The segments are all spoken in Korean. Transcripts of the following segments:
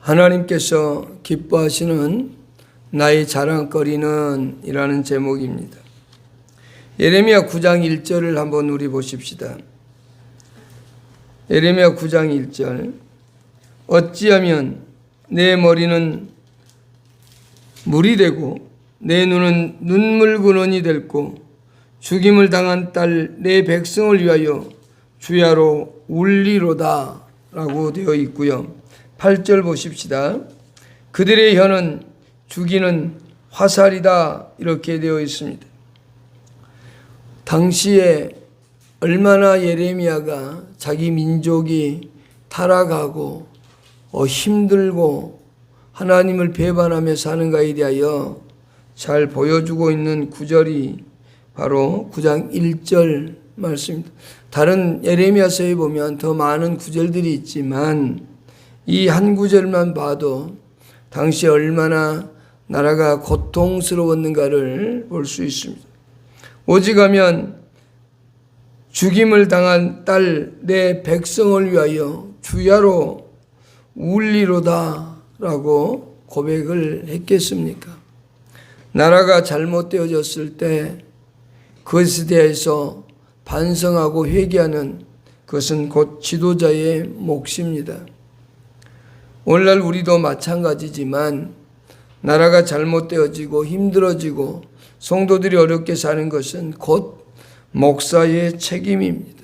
하나님께서 기뻐하시는 나의 자랑거리는 이라는 제목입니다. 예레미야 9장 1절을 한번 우리 보십시다. 예레미야 9장 1절. 어찌하면 내 머리는 물이 되고 내 눈은 눈물 근원이 됐고 죽임을 당한 딸 내 백성을 위하여 주야로 울리로다 라고 되어 있고요. 8절 보십시다. 그들의 혀는 죽이는 화살이다 이렇게 되어 있습니다. 당시에 얼마나 예레미야가 자기 민족이 타락하고 힘들고 하나님을 배반하며 사는가에 대하여 잘 보여주고 있는 구절이 바로 9장 1절 말씀입니다. 다른 예레미야서에 보면 더 많은 구절들이 있지만 이 한 구절만 봐도 당시 얼마나 나라가 고통스러웠는가를 볼 수 있습니다. 오직하면 죽임을 당한 딸 내 백성을 위하여 주야로 울리로다 라고 고백을 했겠습니까? 나라가 잘못되어졌을 때 그것에 대해서 반성하고 회개하는 그것은 곧 지도자의 몫입니다. 오늘날 우리도 마찬가지지만 나라가 잘못되어지고 힘들어지고 성도들이 어렵게 사는 것은 곧 목사의 책임입니다.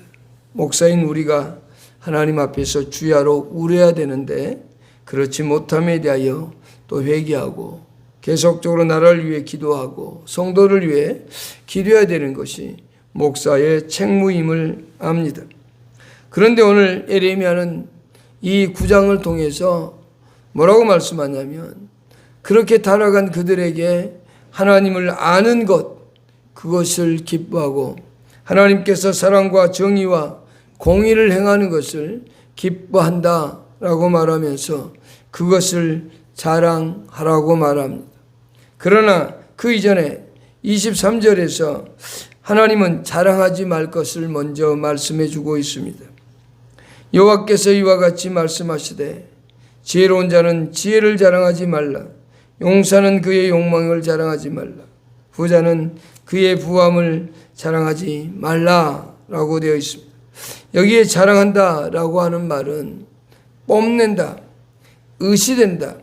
목사인 우리가 하나님 앞에서 주야로 울어야 되는데 그렇지 못함에 대하여 또 회개하고 계속적으로 나라를 위해 기도하고 성도를 위해 기도해야 되는 것이 목사의 책무임을 압니다. 그런데 오늘 예레미야는 이 9장을 통해서 뭐라고 말씀하냐면 그렇게 타락한 그들에게 하나님을 아는 것 그것을 기뻐하고 하나님께서 사랑과 정의와 공의를 행하는 것을 기뻐한다 라고 말하면서 그것을 자랑하라고 말합니다. 그러나 그 이전에 23절에서 하나님은 자랑하지 말 것을 먼저 말씀해 주고 있습니다. 여호와께서 이와 같이 말씀하시되 지혜로운 자는 지혜를 자랑하지 말라. 용사는 그의 욕망을 자랑하지 말라. 부자는 그의 부함을 자랑하지 말라라고 되어 있습니다. 여기에 자랑한다라고 하는 말은 뽐낸다, 의시된다,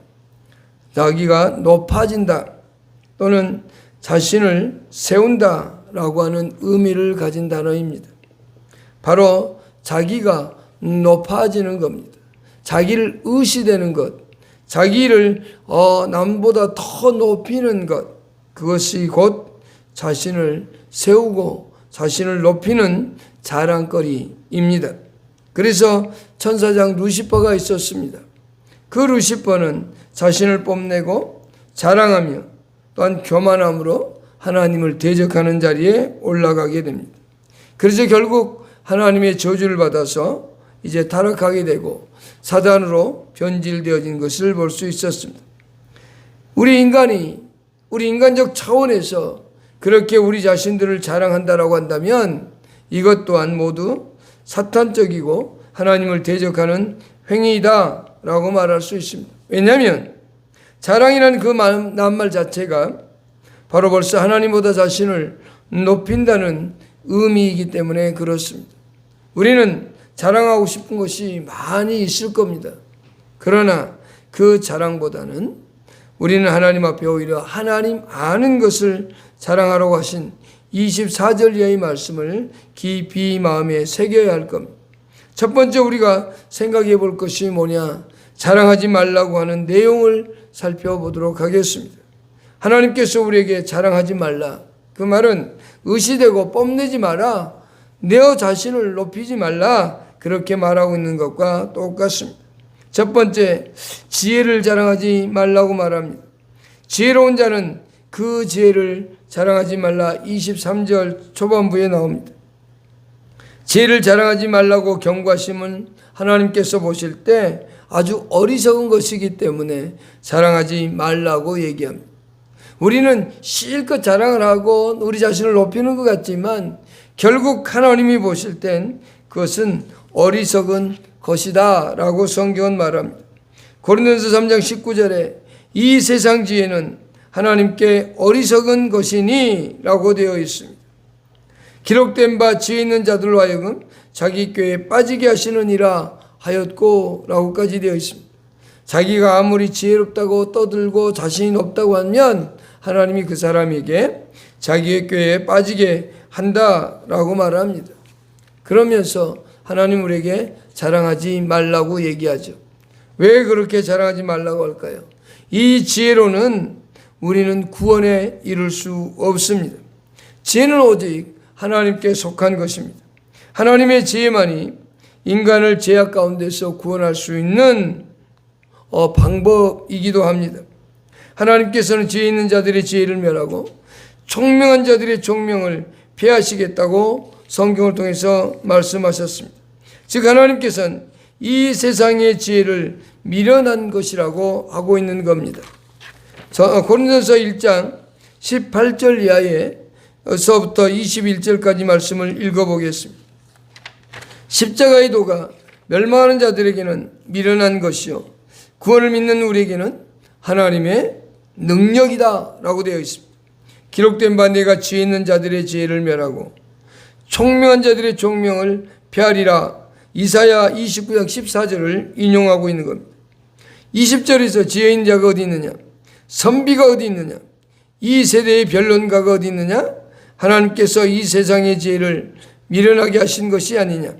자기가 높아진다 또는 자신을 세운다라고 하는 의미를 가진 단어입니다. 바로 자기가 높아지는 겁니다. 자기를 의시되는 것, 자기를 남보다 더 높이는 것, 그것이 곧 자신을 세우고 자신을 높이는 자랑거리입니다. 그래서 천사장 루시퍼가 있었습니다. 그 루시퍼는 자신을 뽐내고 자랑하며 또한 교만함으로 하나님을 대적하는 자리에 올라가게 됩니다. 그래서 결국 하나님의 저주를 받아서 이제 타락하게 되고 사단으로 변질되어진 것을 볼 수 있었습니다. 우리 인간적 차원에서 그렇게 우리 자신들을 자랑한다라고 한다면 이것 또한 모두 사탄적이고 하나님을 대적하는 행위이다라고 말할 수 있습니다. 왜냐하면 자랑이라는 그 낱말 자체가 바로 벌써 하나님보다 자신을 높인다는 의미이기 때문에 그렇습니다. 우리는 자랑하고 싶은 것이 많이 있을 겁니다. 그러나 그 자랑보다는 우리는 하나님 앞에 오히려 하나님 아는 것을 자랑하라고 하신 24절 이하의 말씀을 깊이 마음에 새겨야 할 겁니다. 첫 번째 우리가 생각해 볼 것이 뭐냐? 자랑하지 말라고 하는 내용을 살펴보도록 하겠습니다. 하나님께서 우리에게 자랑하지 말라. 그 말은 의시되고 뽐내지 마라. 내 자신을 높이지 말라. 그렇게 말하고 있는 것과 똑같습니다. 첫 번째, 지혜를 자랑하지 말라고 말합니다. 지혜로운 자는 그 지혜를 자랑하지 말라. 23절 초반부에 나옵니다. 지혜를 자랑하지 말라고 경고하심은 하나님께서 보실 때 아주 어리석은 것이기 때문에 자랑하지 말라고 얘기합니다. 우리는 실컷 자랑을 하고 우리 자신을 높이는 것 같지만 결국 하나님이 보실 땐 그것은 어리석은 것이다 라고 성경은 말합니다. 고린도전서 3장 19절에 이 세상 지혜는 하나님께 어리석은 것이니 라고 되어 있습니다. 기록된 바 지혜 있는 자들로 하여금 자기 꾀에 빠지게 하시느니라 하였고 라고까지 되어 있습니다. 자기가 아무리 지혜롭다고 떠들고 자신이 높다고 하면 하나님이 그 사람에게 자기의 꾀에 빠지게 한다라고 말합니다. 그러면서 하나님 우리에게 자랑하지 말라고 얘기하죠. 왜 그렇게 자랑하지 말라고 할까요? 이 지혜로는 우리는 구원에 이룰 수 없습니다. 지혜는 오직 하나님께 속한 것입니다. 하나님의 지혜만이 인간을 죄악 가운데서 구원할 수 있는 방법이기도 합니다. 하나님께서는 지혜 있는 자들의 지혜를 멸하고 총명한 자들의 총명을 폐하시겠다고 성경을 통해서 말씀하셨습니다. 즉 하나님께서는 이 세상의 지혜를 미련한 것이라고 하고 있는 겁니다. 고린도전서 1장 18절 이하에서부터 21절까지 말씀을 읽어보겠습니다. 십자가의 도가 멸망하는 자들에게는 미련한 것이요 구원을 믿는 우리에게는 하나님의 능력이다 라고 되어 있습니다. 기록된 바 내가 지혜 있는 자들의 지혜를 멸하고 총명한 자들의 총명을 폐하리라 이사야 29장 14절을 인용하고 있는 겁니다. 20절에서 지혜 있는 자가 어디 있느냐, 선비가 어디 있느냐, 이 세대의 변론가가 어디 있느냐, 하나님께서 이 세상의 지혜를 미련하게 하신 것이 아니냐.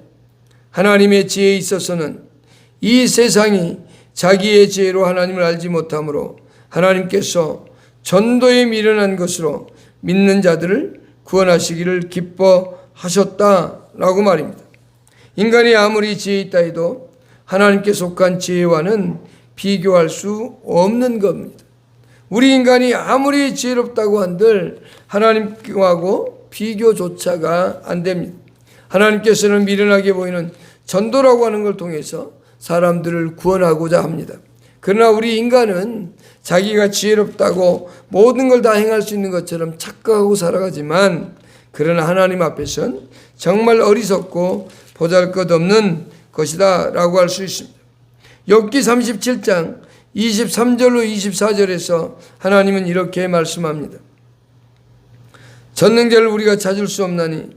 하나님의 지혜에 있어서는 이 세상이 자기의 지혜로 하나님을 알지 못하므로 하나님께서 전도에 미련한 것으로 믿는 자들을 구원하시기를 기뻐하셨다라고 말입니다. 인간이 아무리 지혜 있다 해도 하나님께 속한 지혜와는 비교할 수 없는 겁니다. 우리 인간이 아무리 지혜롭다고 한들 하나님하고 비교조차가 안 됩니다. 하나님께서는 미련하게 보이는 전도라고 하는 걸 통해서 사람들을 구원하고자 합니다. 그러나 우리 인간은 자기가 지혜롭다고 모든 걸 다 행할 수 있는 것처럼 착각하고 살아가지만 그러나 하나님 앞에서는 정말 어리석고 보잘것없는 것이다 라고 할 수 있습니다. 욥기 37장 23절로 24절에서 하나님은 이렇게 말씀합니다. 전능자를 우리가 찾을 수 없나니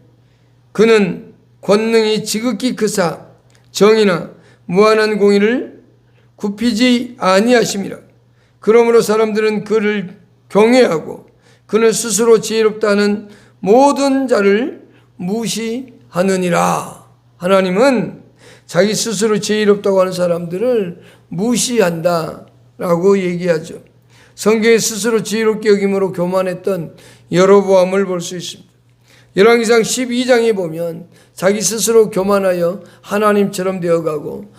그는 권능이 지극히 크사 정의나 무한한 공의를 굽히지 아니하심이라. 그러므로 사람들은 그를 경외하고 그는 스스로 지혜롭다는 모든 자를 무시하느니라. 하나님은 자기 스스로 지혜롭다고 하는 사람들을 무시한다라고 얘기하죠. 성경에 스스로 지혜롭게 여김으로 교만했던 여로보암을 볼 수 있습니다. 열왕기상 12장에 보면 자기 스스로 교만하여 하나님처럼 되어가고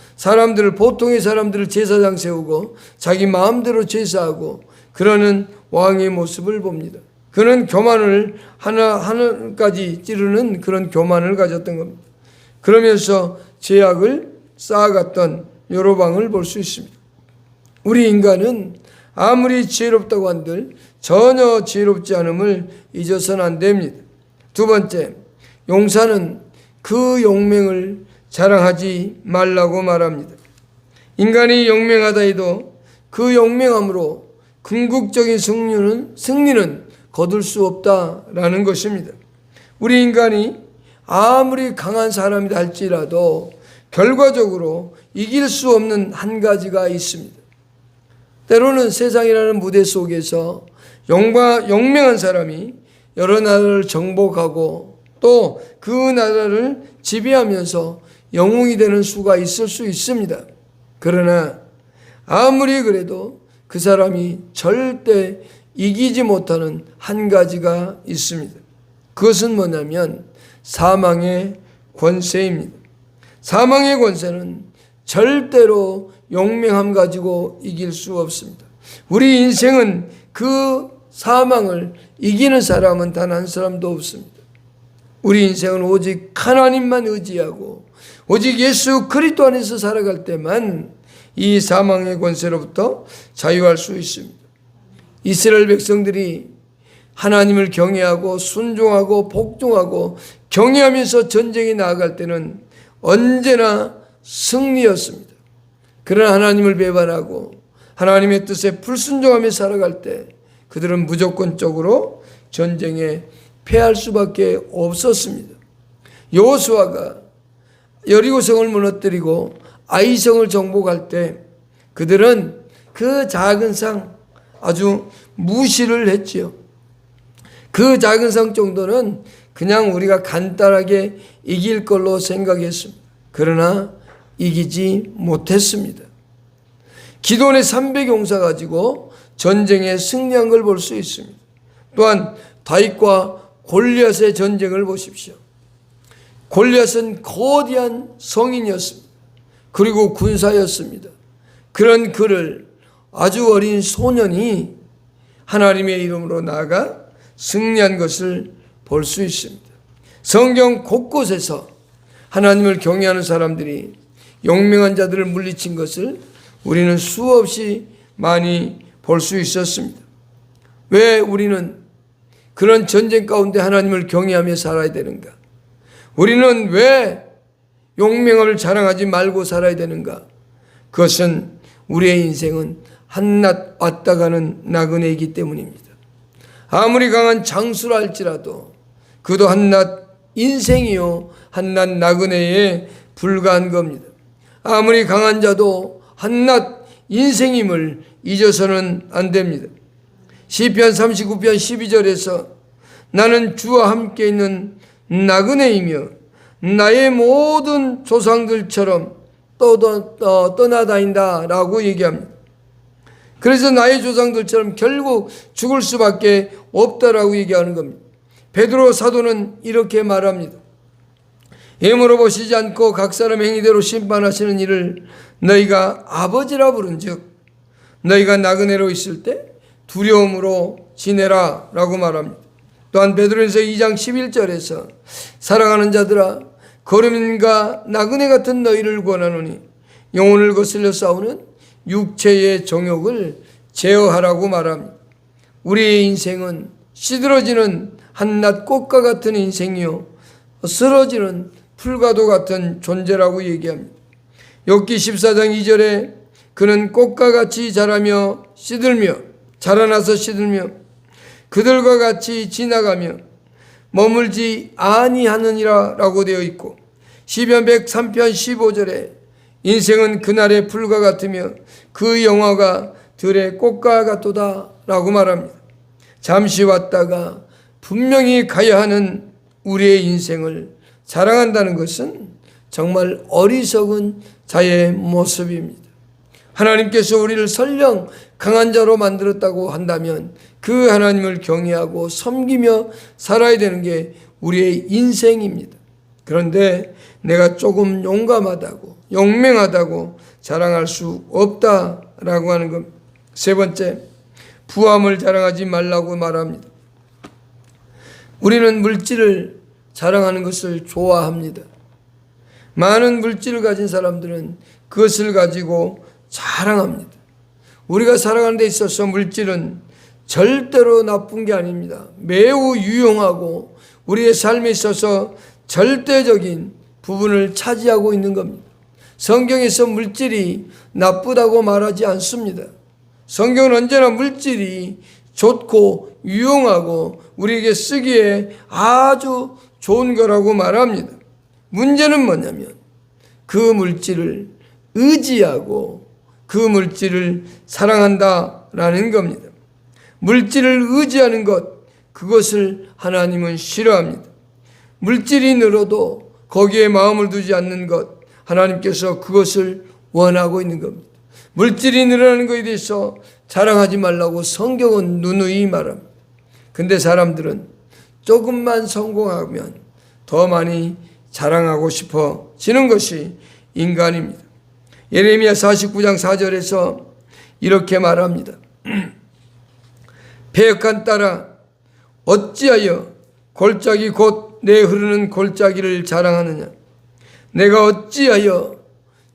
보통의 사람들을 제사장 세우고 자기 마음대로 제사하고 그러는 왕의 모습을 봅니다. 그는 교만을 하늘까지 찌르는 그런 교만을 가졌던 겁니다. 그러면서 죄악을 쌓아갔던 여로보암을 볼 수 있습니다. 우리 인간은 아무리 지혜롭다고 한들 전혀 지혜롭지 않음을 잊어서는 안 됩니다. 두 번째, 용사는 그 용맹을 자랑하지 말라고 말합니다. 인간이 용맹하다 해도 그 용맹함으로 궁극적인 승리는 거둘 수 없다라는 것입니다. 우리 인간이 아무리 강한 사람이다 할지라도 결과적으로 이길 수 없는 한 가지가 있습니다. 때로는 세상이라는 무대 속에서 용맹한 사람이 여러 나라를 정복하고 또 그 나라를 지배하면서 영웅이 되는 수가 있을 수 있습니다. 그러나 아무리 그래도 그 사람이 절대 이기지 못하는 한 가지가 있습니다. 그것은 뭐냐면 사망의 권세입니다. 사망의 권세는 절대로 용맹함 가지고 이길 수 없습니다. 우리 인생은 그 사망을 이기는 사람은 단 한 사람도 없습니다. 우리 인생은 오직 하나님만 의지하고 오직 예수 그리스도 안에서 살아갈 때만 이 사망의 권세로부터 자유할 수 있습니다. 이스라엘 백성들이 하나님을 경외하고 순종하고 복종하고 경외하면서 전쟁에 나아갈 때는 언제나 승리였습니다. 그러나 하나님을 배반하고 하나님의 뜻에 불순종하며 살아갈 때 그들은 무조건적으로 전쟁에 패할 수밖에 없었습니다. 여호수아가 여리고성을 무너뜨리고 아이성을 정복할 때 그들은 그 작은 성 아주 무시를 했지요. 그 작은 성 정도는 그냥 우리가 간단하게 이길 걸로 생각했습니다. 그러나 이기지 못했습니다. 기돈의 300용사 가지고 전쟁에 승리한 걸 볼 수 있습니다. 또한 다윗과 골리앗의 전쟁을 보십시오. 골리앗은 거대한 성인이었습니다. 그리고 군사였습니다. 그런 그를 아주 어린 소년이 하나님의 이름으로 나아가 승리한 것을 볼 수 있습니다. 성경 곳곳에서 하나님을 경외하는 사람들이 용맹한 자들을 물리친 것을 우리는 수없이 많이 볼 수 있었습니다. 왜 우리는 그런 전쟁 가운데 하나님을 경외하며 살아야 되는가? 우리는 왜 용맹함을 자랑하지 말고 살아야 되는가? 그것은 우리의 인생은 한낱 왔다 가는 나그네이기 때문입니다. 아무리 강한 장수라 할지라도 그도 한낱 인생이요 한낱 나그네에 불과한 겁니다. 아무리 강한 자도 한낱 인생임을 잊어서는 안 됩니다. 시편 39편 12절에서 나는 주와 함께 있는 나그네이며 나의 모든 조상들처럼 떠나다닌다 라고 얘기합니다. 그래서 나의 조상들처럼 결국 죽을 수밖에 없다라고 얘기하는 겁니다. 베드로 사도는 이렇게 말합니다. 예물어 보시지 않고 각 사람 행위대로 심판하시는 이를 너희가 아버지라 부른즉 너희가 나그네로 있을 때 두려움으로 지내라 라고 말합니다. 또한 베드로전서 2장 11절에서 사랑하는 자들아 거름인과 나그네 같은 너희를 권하노니 영혼을 거슬려 싸우는 육체의 정욕을 제어하라고 말합니다. 우리의 인생은 시들어지는 한낱 꽃과 같은 인생이요 쓰러지는 풀과도 같은 존재라고 얘기합니다. 욥기 14장 2절에 그는 꽃과 같이 자라며 시들며 자라나서 시들며 그들과 같이 지나가며 머물지 아니하느니라 라고 되어 있고 시편 103편 15절에 인생은 그날의 풀과 같으며 그 영화가 들의 꽃과 같도다 라고 말합니다. 잠시 왔다가 분명히 가야 하는 우리의 인생을 자랑한다는 것은 정말 어리석은 자의 모습입니다. 하나님께서 우리를 설령 강한 자로 만들었다고 한다면 그 하나님을 경외하고 섬기며 살아야 되는 게 우리의 인생입니다. 그런데 내가 조금 용감하다고 용맹하다고 자랑할 수 없다라고 하는 것. 세 번째, 부함을 자랑하지 말라고 말합니다. 우리는 물질을 자랑하는 것을 좋아합니다. 많은 물질을 가진 사람들은 그것을 가지고 자랑합니다. 우리가 살아가는 데 있어서 물질은 절대로 나쁜 게 아닙니다. 매우 유용하고 우리의 삶에 있어서 절대적인 부분을 차지하고 있는 겁니다. 성경에서 물질이 나쁘다고 말하지 않습니다. 성경은 언제나 물질이 좋고 유용하고 우리에게 쓰기에 아주 좋은 거라고 말합니다. 문제는 뭐냐면 그 물질을 의지하고 그 물질을 사랑한다라는 겁니다. 물질을 의지하는 것, 그것을 하나님은 싫어합니다. 물질이 늘어도 거기에 마음을 두지 않는 것, 하나님께서 그것을 원하고 있는 겁니다. 물질이 늘어나는 것에 대해서 자랑하지 말라고 성경은 누누이 말합니다. 근데 사람들은 조금만 성공하면 더 많이 자랑하고 싶어지는 것이 인간입니다. 예레미야 49장 4절에서 이렇게 말합니다. 패역한 딸아 어찌하여 골짜기 곧 내 흐르는 골짜기를 자랑하느냐. 내가 어찌하여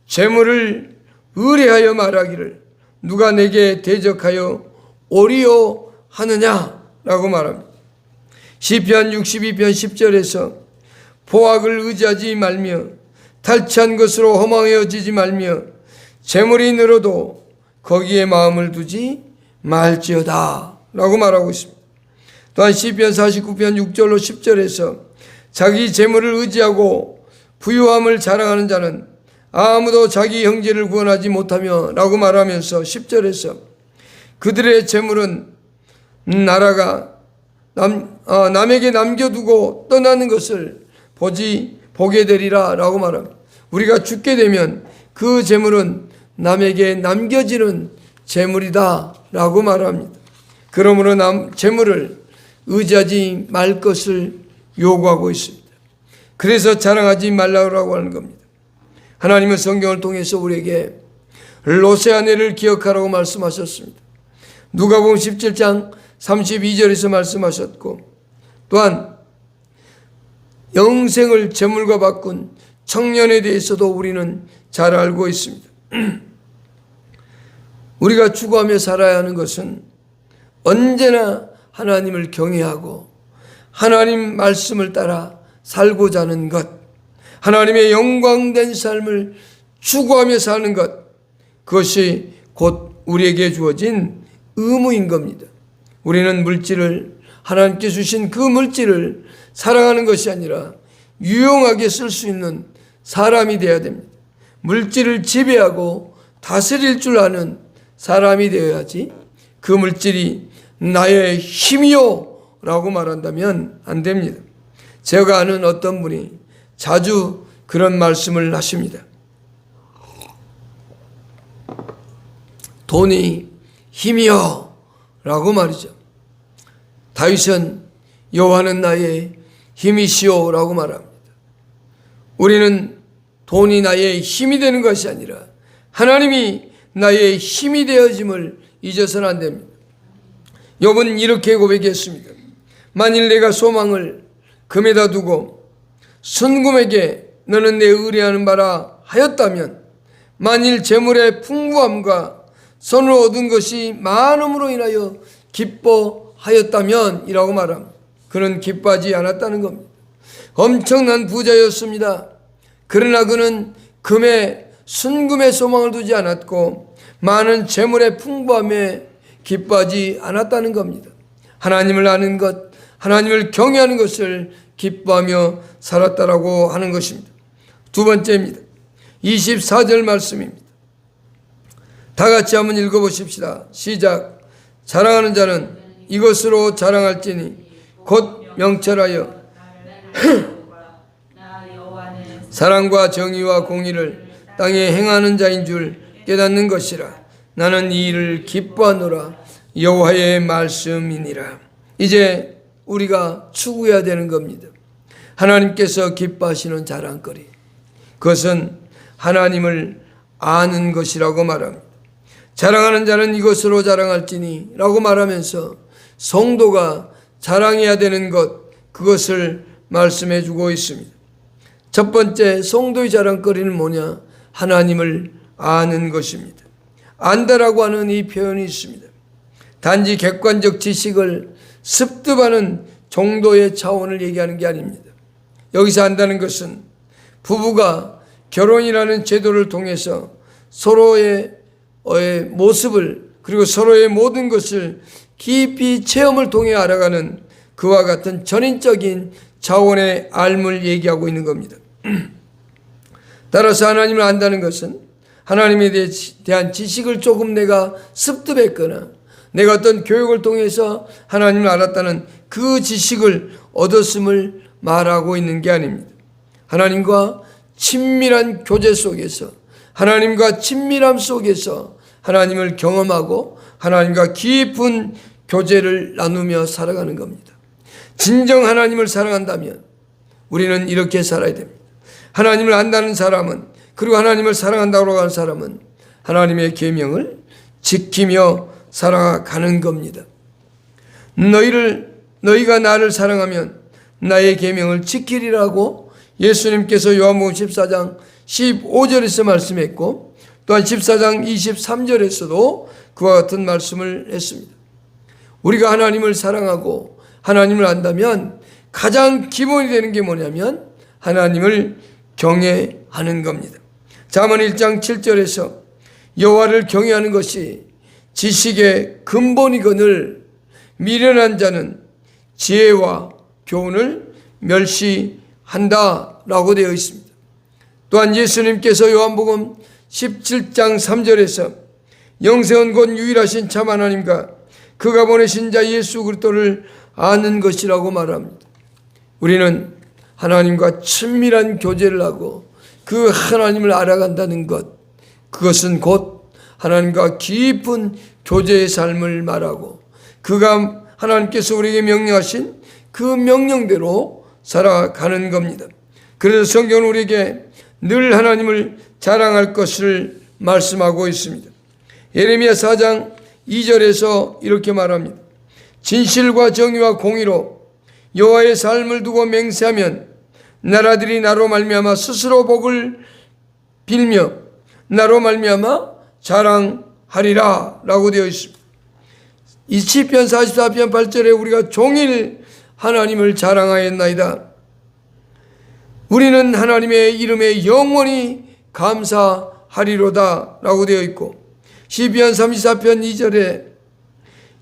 재물을 의뢰하여 말하기를 누가 내게 대적하여 오리오 하느냐라고 말합니다. 시편 62편 10절에서 포악을 의지하지 말며 탈취한 것으로 허망해지지 말며 재물이 늘어도 거기에 마음을 두지 말지어다 라고 말하고 있습니다. 또한 시편 49편 6절로 10절에서 자기 재물을 의지하고 부유함을 자랑하는 자는 아무도 자기 형제를 구원하지 못하며 라고 말하면서 10절에서 그들의 재물은 나라가 남에게 남겨두고 떠나는 것을 보게 되리라 라고 말합니다. 우리가 죽게 되면 그 재물은 남에게 남겨지는 재물이다 라고 말합니다. 그러므로 재물을 의지하지 말 것을 요구하고 있습니다. 그래서 자랑하지 말라고 하는 겁니다. 하나님은 성경을 통해서 우리에게 롯의 아내를 기억하라고 말씀하셨습니다. 누가복음 17장 32절에서 말씀하셨고, 또한 영생을 재물과 바꾼 청년에 대해서도 우리는 잘 알고 있습니다. 우리가 추구하며 살아야 하는 것은 언제나 하나님을 경외하고 하나님 말씀을 따라 살고자 하는 것, 하나님의 영광된 삶을 추구하며 사는 것, 그것이 곧 우리에게 주어진 의무인 겁니다. 우리는 하나님께 주신 그 물질을 사랑하는 것이 아니라 유용하게 쓸 수 있는 사람이 되어야 됩니다. 물질을 지배하고 다스릴 줄 아는 사람이 되어야지 그 물질이 나의 힘이요 라고 말한다면 안 됩니다. 제가 아는 어떤 분이 자주 그런 말씀을 하십니다. 돈이 힘이요 라고 말이죠. 다윗은 여호와는 나의 힘이시오 라고 말합니다. 우리는 돈이 나의 힘이 되는 것이 아니라 하나님이 나의 힘이 되어짐을 잊어서는 안 됩니다. 욥은 이렇게 고백했습니다. 만일 내가 소망을 금에다 두고 순금에게 너는 내 의뢰하는 바라 하였다면, 만일 재물의 풍부함과 선을 얻은 것이 많음으로 인하여 기뻐하였다면 이라고 말합니다. 그는 기뻐하지 않았다는 겁니다. 엄청난 부자였습니다. 그러나 그는 순금에 소망을 두지 않았고 많은 재물의 풍부함에 기뻐하지 않았다는 겁니다. 하나님을 아는 것, 하나님을 경외하는 것을 기뻐하며 살았다라고 하는 것입니다. 두 번째입니다. 24절 말씀입니다. 다 같이 한번 읽어보십시다. 시작. 자랑하는 자는 이것으로 자랑할지니 곧 명철하여 사랑과 정의와 공의를 땅에 행하는 자인 줄 깨닫는 것이라. 나는 이 일을 기뻐하노라. 여호와의 말씀이니라. 이제 우리가 추구해야 되는 겁니다. 하나님께서 기뻐하시는 자랑거리, 그것은 하나님을 아는 것이라고 말합니다. 자랑하는 자는 이것으로 자랑할지니 라고 말하면서 성도가 자랑해야 되는 것, 그것을 말씀해 주고 있습니다. 첫 번째 성도의 자랑거리는 뭐냐? 하나님을 아는 것입니다. 안다라고 하는 이 표현이 있습니다. 단지 객관적 지식을 습득하는 정도의 차원을 얘기하는 게 아닙니다. 여기서 안다는 것은 부부가 결혼이라는 제도를 통해서 서로의 모습을, 그리고 서로의 모든 것을 깊이 체험을 통해 알아가는 그와 같은 전인적인 차원의 알을 얘기하고 있는 겁니다. 따라서 하나님을 안다는 것은 하나님에 대한 지식을 조금 내가 습득했거나 내가 어떤 교육을 통해서 하나님을 알았다는 그 지식을 얻었음을 말하고 있는 게 아닙니다. 하나님과 친밀한 교제 속에서, 하나님과 친밀함 속에서 하나님을 경험하고 하나님과 깊은 교제를 나누며 살아가는 겁니다. 진정 하나님을 사랑한다면 우리는 이렇게 살아야 됩니다. 하나님을 안다는 사람은, 그리고 하나님을 사랑한다고 하는 사람은 하나님의 계명을 지키며 살아가는 겁니다. 너희가 나를 사랑하면 나의 계명을 지키리라고 예수님께서 요한복음 14장 15절에서 말씀했고, 또한 14장 23절에서도 그와 같은 말씀을 했습니다. 우리가 하나님을 사랑하고 하나님을 안다면 가장 기본이 되는 게 뭐냐면 하나님을 경외하는 겁니다. 잠언 1장 7절에서 여호와를 경외하는 것이 지식의 근본이거늘 미련한 자는 지혜와 교훈을 멸시한다라고 되어 있습니다. 또한 예수님께서 요한복음 17장 3절에서 영생은 곧 유일하신 참 하나님과 그가 보내신 자 예수 그리스도를 아는 것이라고 말합니다. 우리는 하나님과 친밀한 교제를 하고 그 하나님을 알아간다는 것, 그것은 곧 하나님과 깊은 교제의 삶을 말하고 그가 하나님께서 우리에게 명령하신 그 명령대로 살아가는 겁니다. 그래서 성경은 우리에게 늘 하나님을 자랑할 것을 말씀하고 있습니다. 예레미야 4장 2절에서 이렇게 말합니다. 진실과 정의와 공의로 여호와의 삶을 두고 맹세하면 나라들이 나로 말미암아 스스로 복을 빌며 나로 말미암아 자랑하리라 라고 되어 있습니다. 이 시편 44편 8절에 우리가 종일 하나님을 자랑하였나이다. 우리는 하나님의 이름에 영원히 감사하리로다 라고 되어 있고 시편 34편 2절에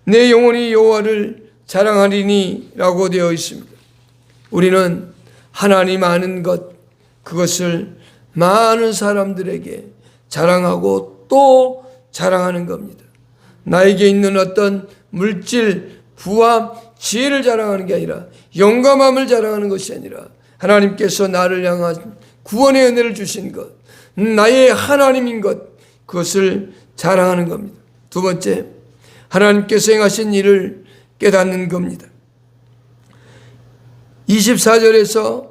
내 영혼이 여호와를 자랑하리니 라고 되어 있습니다. 우리는 하나님 아는 것, 그것을 많은 사람들에게 자랑하고 또 자랑하는 겁니다. 나에게 있는 어떤 물질, 부와 지혜를 자랑하는 게 아니라 용감함을 자랑하는 것이 아니라 하나님께서 나를 향한 구원의 은혜를 주신 것, 나의 하나님인 것, 그것을 자랑하는 겁니다. 두 번째, 하나님께서 행하신 일을 깨닫는 겁니다. 24절에서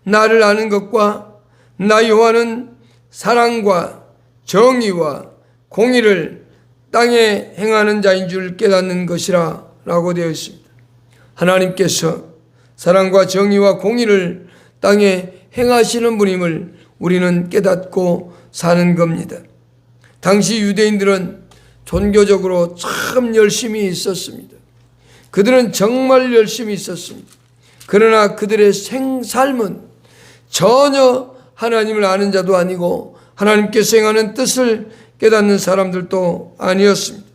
나를 아는 것과 나 여호와는 사랑과 정의와 공의를 땅에 행하는 자인 줄 깨닫는 것이라 라고 되어 있습니다. 하나님께서 사랑과 정의와 공의를 땅에 행하시는 분임을 우리는 깨닫고 사는 겁니다. 당시 유대인들은 종교적으로 참 열심히 있었습니다. 그들은 정말 열심히 있었습니다. 그러나 그들의 삶은 전혀 하나님을 아는 자도 아니고 하나님께서 행하는 뜻을 깨닫는 사람들도 아니었습니다.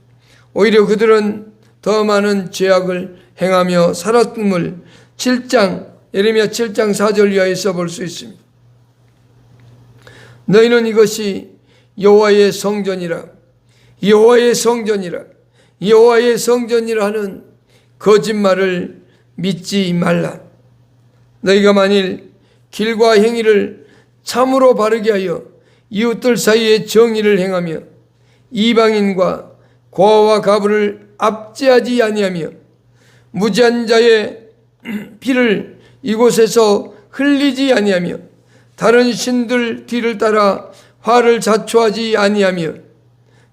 오히려 그들은 더 많은 죄악을 행하며 살았음을 예레미야 7장 4절 이하에서 볼 수 있습니다. 너희는 이것이 여호와의 성전이라 하는 거짓말을 믿지 말라. 너희가 만일 길과 행위를 참으로 바르게 하여 이웃들 사이에 정의를 행하며 이방인과 고아와 가부를 압제하지 아니하며 무지한 자의 피를 이곳에서 흘리지 아니하며 다른 신들 뒤를 따라 화를 자초하지 아니하며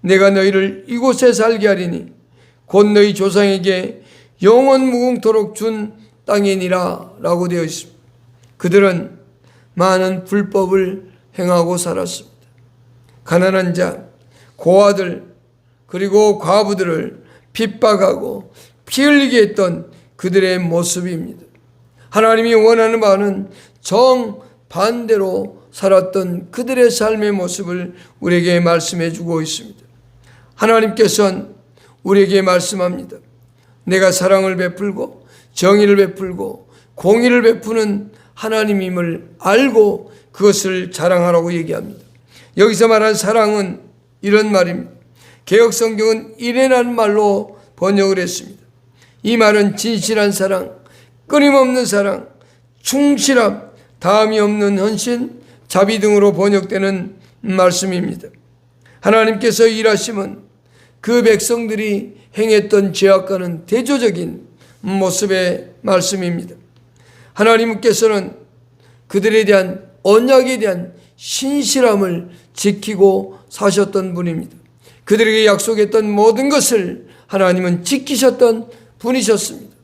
내가 너희를 이곳에 살게 하리니 곧 너희 조상에게 영원 무궁토록 준 땅이니라 라고 되어 있습니다. 그들은 많은 불법을 행하고 살았습니다. 가난한 자, 고아들, 그리고 과부들을 핍박하고 피 흘리게 했던 그들의 모습입니다. 하나님이 원하는 바는 정반대로 살았던 그들의 삶의 모습을 우리에게 말씀해 주고 있습니다. 하나님께서는 우리에게 말씀합니다. 내가 사랑을 베풀고 정의를 베풀고 공의를 베푸는 하나님임을 알고 그것을 자랑하라고 얘기합니다. 여기서 말하는 사랑은 이런 말입니다. 개역성경은 이레라는 말로 번역을 했습니다. 이 말은 진실한 사랑, 끊임없는 사랑, 충실함, 다함이 없는 헌신, 자비 등으로 번역되는 말씀입니다. 하나님께서 일하심은 그 백성들이 행했던 죄악과는 대조적인 모습의 말씀입니다. 하나님께서는 그들에 대한 언약에 대한 신실함을 지키고 사셨던 분입니다. 그들에게 약속했던 모든 것을 하나님은 지키셨던 분이셨습니다.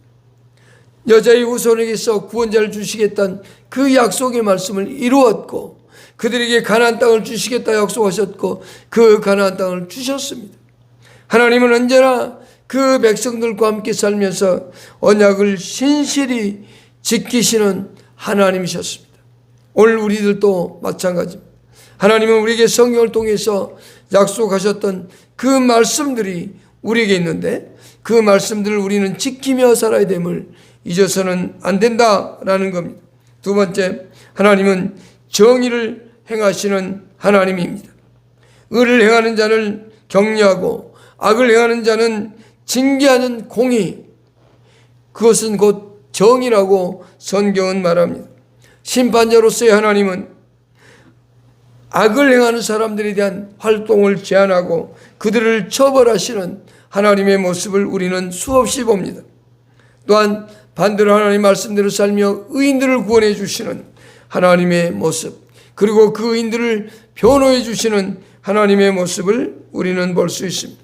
여자의 후손에게서 구원자를 주시겠다는 그 약속의 말씀을 이루었고 그들에게 가나안 땅을 주시겠다 약속하셨고 그 가나안 땅을 주셨습니다. 하나님은 언제나 그 백성들과 함께 살면서 언약을 신실히 지키시는 하나님이셨습니다. 오늘 우리들도 마찬가지입니다. 하나님은 우리에게 성경을 통해서 약속하셨던 그 말씀들이 우리에게 있는데 그 말씀들을 우리는 지키며 살아야 됨을 잊어서는 안 된다라는 겁니다. 두 번째, 하나님은 정의를 행하시는 하나님입니다. 의를 행하는 자를 격려하고 악을 행하는 자는 징계하는 공의, 그것은 곧 정의라고 성경은 말합니다. 심판자로서의 하나님은 악을 행하는 사람들에 대한 활동을 제한하고 그들을 처벌하시는 하나님의 모습을 우리는 수없이 봅니다. 또한 반대로 하나님 말씀대로 살며 의인들을 구원해 주시는 하나님의 모습, 그리고 그 의인들을 변호해 주시는 하나님의 모습을 우리는 볼 수 있습니다.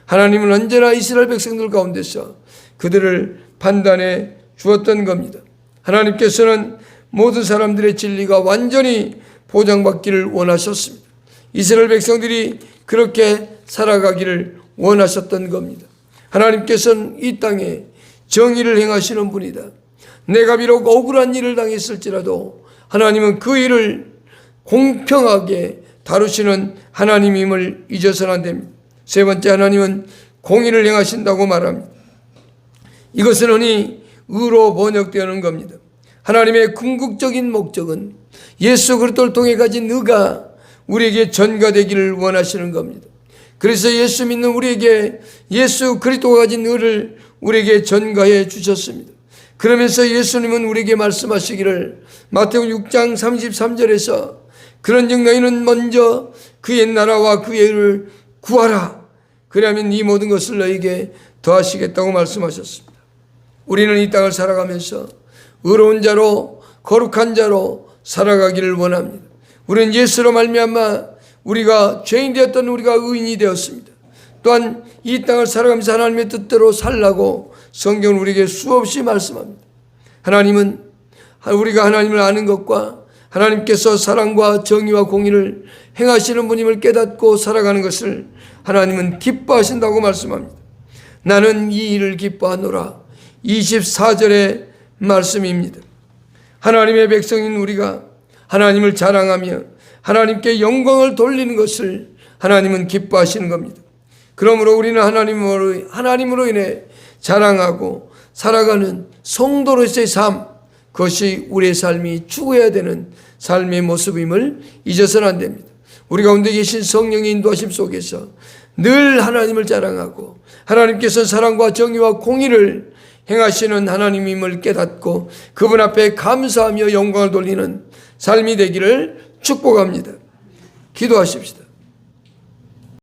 하나님은 언제나 이스라엘 백성들 가운데서 그들을 판단해 주었던 겁니다. 하나님께서는 모든 사람들의 진리가 완전히 보장받기를 원하셨습니다. 이스라엘 백성들이 그렇게 살아가기를 원하셨던 겁니다. 하나님께서는 이 땅에 정의를 행하시는 분이다. 내가 비록 억울한 일을 당했을지라도 하나님은 그 일을 공평하게 다루시는 하나님임을 잊어서는 안 됩니다. 세 번째, 하나님은 공의를 행하신다고 말합니다. 이것은 흔히 의로 번역되는 겁니다. 하나님의 궁극적인 목적은 예수 그리스도를 통해 가진 의가 우리에게 전가되기를 원하시는 겁니다. 그래서 예수 믿는 우리에게 예수 그리스도가 가진 의를 우리에게 전가해 주셨습니다. 그러면서 예수님은 우리에게 말씀하시기를 마태복음 6장 33절에서 그런즉 너희는 먼저 그의 나라와 그의 의를 구하라. 그러면 이 모든 것을 너희에게 더하시겠다고 말씀하셨습니다. 우리는 이 땅을 살아가면서 의로운 자로 거룩한 자로 살아가기를 원합니다. 우리는 예수로 말미암아 우리가 죄인 되었던 우리가 의인이 되었습니다. 또한 이 땅을 살아가면서 하나님의 뜻대로 살라고 성경은 우리에게 수없이 말씀합니다. 하나님은 우리가 하나님을 아는 것과 하나님께서 사랑과 정의와 공의를 행하시는 분임을 깨닫고 살아가는 것을 하나님은 기뻐하신다고 말씀합니다. 나는 이 일을 기뻐하노라. 24절의 말씀입니다. 하나님의 백성인 우리가 하나님을 자랑하며 하나님께 영광을 돌리는 것을 하나님은 기뻐하시는 겁니다. 그러므로 우리는 하나님으로 인해 자랑하고 살아가는 성도로서의 삶, 그것이 우리의 삶이 추구해야 되는 삶의 모습임을 잊어서는 안 됩니다. 우리 가운데 계신 성령의 인도하심 속에서 늘 하나님을 자랑하고 하나님께서 사랑과 정의와 공의를 행하시는 하나님임을 깨닫고 그분 앞에 감사하며 영광을 돌리는 삶이 되기를 축복합니다. 기도하십시다.